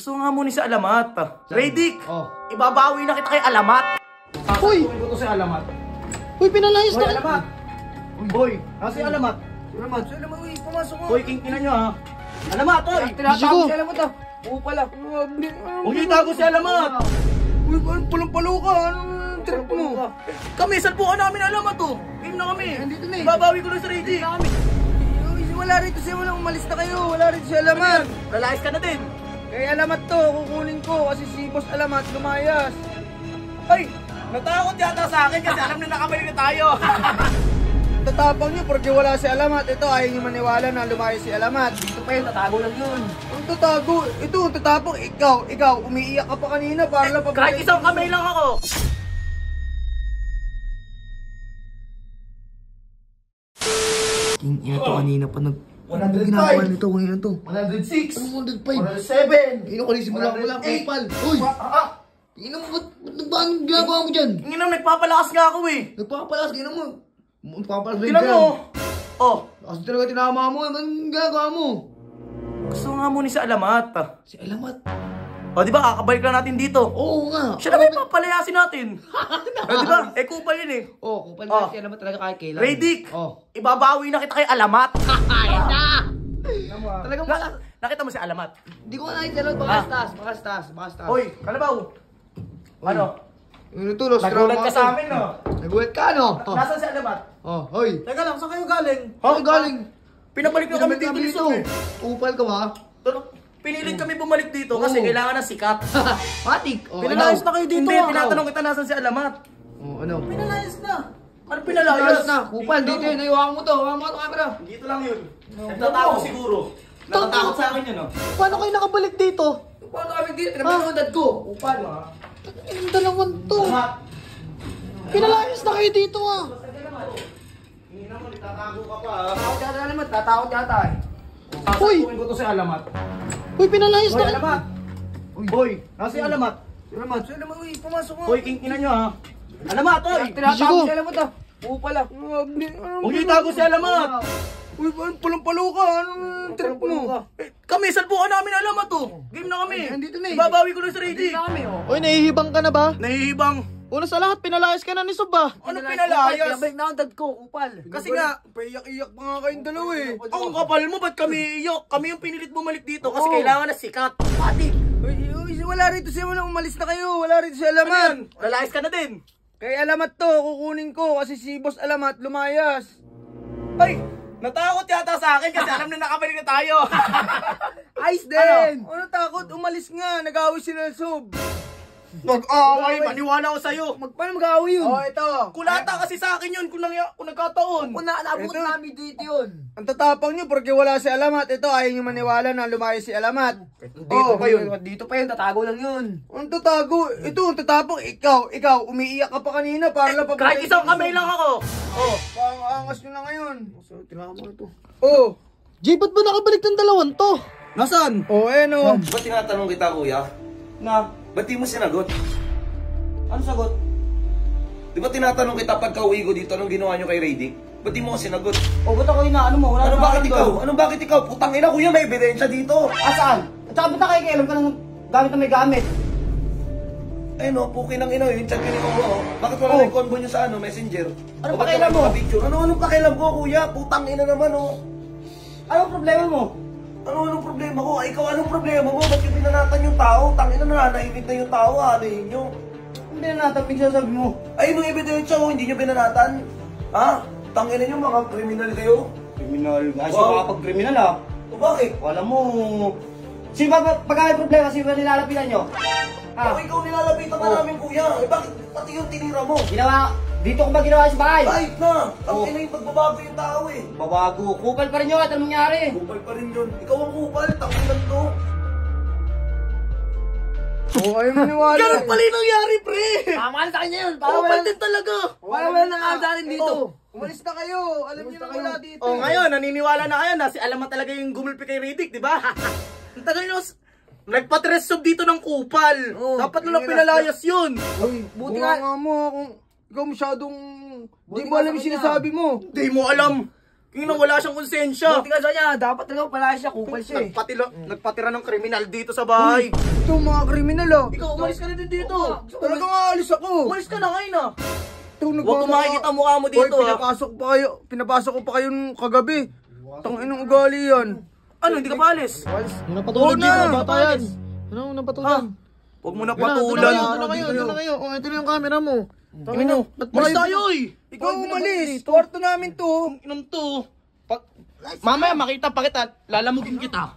Gusto nga muna sa alamat. Radic! Oh. Ibabawi na kita kay alamat. Uy! Sasakuhin ko to si alamat. Uy, pinalayas Hoy, na. alamat! Hoy, nasa si alamat. Alamat, so alamat, uy, pumasok nga. Hoy, king ina nyo ha. Alamat, hoy! Tinatago si alamat ah. Oo pala. Huwag niyo itago si alamat. Uy, palang-palo ka. Anong trip mo? Kami, salpukan namin alamat to. Game na kami. Nandito na eh. Ibabawi ko na si Radic. Wala rito siya, walang umalis na kayo. Wala rito si alamat. Lalayas ka na din. Kay alamat to, kukunin ko kasi si boss alamat lumayas. Ay, natakot yata sa akin kasi alam na nakabalik na tayo. Tatapang niyo porque wala si alamat. Ito, ayaw niyo maniwala na lumayas si alamat. Ito pa yun, tatago lang yun. Ang tatago, ito, ang tatapang. Ikaw, umiiyak ka pa kanina para lang Kahit isang kamay lang ako. King ina to kanina pa nag... 105. Ginagawa nito, kanina to. 106. Ano 105? 107. Ino ko rin simula ko lang, kupal. Uy! Ino mo, ba't ginagawa mo dyan? Tingnan mo, nagpapalakas nga ako eh. Nagpapalas, ginagawa mo. Nagpapalas rin Tingnan mo. Oh, Kasi talaga tinama mo, anong ginagawa mo? gusto nga muna sa alamat. Si alamat. O, di ba, kakabalik lang natin dito. Oo nga. Siya naman papalayasin natin. O, di ba, kupal yun eh. Kupal Oh. na si alamat talaga kahit kailan. Radic, Oh. ibabawi na kita kay alamat. Ayan na! Talagang wala. Nakita mo si alamat? Hindi ko na nakita, baka taas. Hoy, kalabaw. Ano? Ano to, los Nagulat ka sa amin, no? Nagulat ka, no? Nasaan si alamat? Oh, hoy. Teka lang, saan kayo galing? Saan galing? Pinabalik na kami dito ni Song eh. Upal ka ba? Pinilit kami bumalik dito kasi kailangan ng sikat. Matik. Oh, Pinalayas ano? na kayo dito. Hindi, tinatanong kita nasan si alamat. Oh, ano? Pinalayas na. Ano Pinalayas pinalayas? na. Upal, dito yun. Hawakan mo to. Hawakan mo to camera. Dito lang yun. Nagtatakot siguro. Natatakot sa akin yun, no? Paano kayo nakabalik dito? Paano kami dito? Pinapanood ko. Upal. Yung dalawang to. Alamat. Pinalayas na kayo dito ah. Hindi naman, itatago ka pa. Tatakot yata alamat. Tatakot yata eh. Sasakuhin ko to si alamat. Uy, pinalayas Hoy, na kayo. alamat. Hoy, nasa si alamat. Alamat, so alamat. Uy, pumasok nga. Hoy, king ina nyo ha. Alamat, hoy. Tinatago si alamat ah. Oo pala. Huwag niyo itago si alamat. Uy, palang-palo ka. Anong trip mo? Kami, salpukan namin alamat to. Game na kami. Nandito na eh. Ibabawi ko na si Radic. Uy, nahihibang ka na ba? Nahihibang. Una sa lahat, pinalayas ka na ni Sob ah. Ano pinalayas? Balik na ang dad ko, upal. Kasi nga, Paiyak-iyak pa nga kayong dalawa eh. ang kapal mo, ba't kami iyak? Kami yung pinilit bumalik dito kasi kailangan na sikat. Pati. Uy, wala rito siya, walang umalis na kayo. Wala rito si Ano alamat. yan? Lalayas ka na din. Kay alamat to, kukunin ko kasi si boss alamat lumayas. Ay, natakot yata sa akin kasi alam na nakabalik na tayo. Ayos din! Ano takot? Umalis nga, nag-away sila ng Sob. Mag-away, maniwala ako sa'yo. Paano mag-away yun? Ito. Kulata kasi sa akin yun kung nagkataon. Naabot namin dito yun. Ang tatapang nyo porque wala si alamat. Ito, ayaw nyo maniwala na lumayas si alamat. Dito pa yun. Dito pa yun, tatago lang yun. Ang tatago? Ito, ang tatapang. Ikaw, umiiyak ka pa kanina para lang Kahit isang kamay lang ako. Oh, pang-angas nyo na ngayon. Tinaka mo ito. Oh, Jay, ba't ba nakabalik ng dalawang to? Nasaan? oh, ano? Ba't tinatanong kita, kuya? Ba't di mo sinagot? Ano sagot? Di ba tinatanong kita pagka-uwi ko dito, anong ginawa nyo kay Radic? Ba't di mo ako sinagot? O, ba't ako inaano mo? Wala Ano bakit ikaw? Anong bakit ikaw? Putang ina, kuya, may ebidensya dito. Asaan? At saka ba't nakikialam ka ng gamit na may gamit? Ay no, puki ng ina yun, chat ko mo. Bakit wala na yung convo nyo sa messenger? Anong O, ba't pakialam ka mo? nagpa-picture? Anong pakialam ko, kuya? Putang ina naman, oh. Anong problema mo? Anong problema ko? Ikaw, anong problema mo? Ba't yung binanatan yung tao? Tangina na, nanahimik na yung tao, ano yun nyo? Hindi na natapig siya sabi mo. Ay, nung ebidensya ko, hindi nyo binanatan? Ha? Tangina nyo, mga kriminal kayo? Kriminal. Ay, Wow. makapag-kriminal ah. O bakit? Wala mo. Sino ba pagka may problema, sino ba nilalapitan nyo? Ako ikaw nilalapitan ka namin, kuya. Eh bakit pati yung tinira mo? Ginawa, dito ko ba ginawa sa bahay? Kahit na! Tangina yung pagbabago yung tao eh. Babago. Kupal pa rin yun at anong nangyari? Kupal pa rin yun. Ikaw ang kupal, tanginan to. Oh, ayaw maniwala. Ganun pala yung nangyari, pre! Tama na sa kanya yun. Kupal din talaga. Wala nangasarin dito. Umalis na kayo. Alam niyo na wala dito. Oh, ngayon, naniniwala na kayo na si Alamat talaga yung gumulpi kay Radic, di ba? Ang tagal nyo, nagpa-tressob dito ng kupal. Dapat na lang pinalayas yun. Uy, buti nga mo kung ikaw masyadong di mo alam yung sinasabi mo. Di mo alam. Kaya wala siyang konsensya. Buti ka sa niya, dapat talaga pala siya, kupal siya eh. Nagpatira ng kriminal dito sa bahay. Ito mga kriminal ah. Ikaw, umalis ka na din dito. Talagang aalis ako. Umalis ka na ngayon ah. Ito, Huwag ko makikita ang mukha mo dito ah. Pinapasok ko pa kayo nung kagabi. Tanginang ugali yan. Ano, hindi ka pa alis? Yung napatulan Oo dito, na. bata yan. Ano, napatulan? Huwag mo na Ito na patulan. kayo, ito na kayo. Oh, ito na yung camera mo. Ano? Umalis tayo eh. Ikaw umalis. Kwarto namin to. Inom to. Mamaya makita pa kita, lalamugin kita.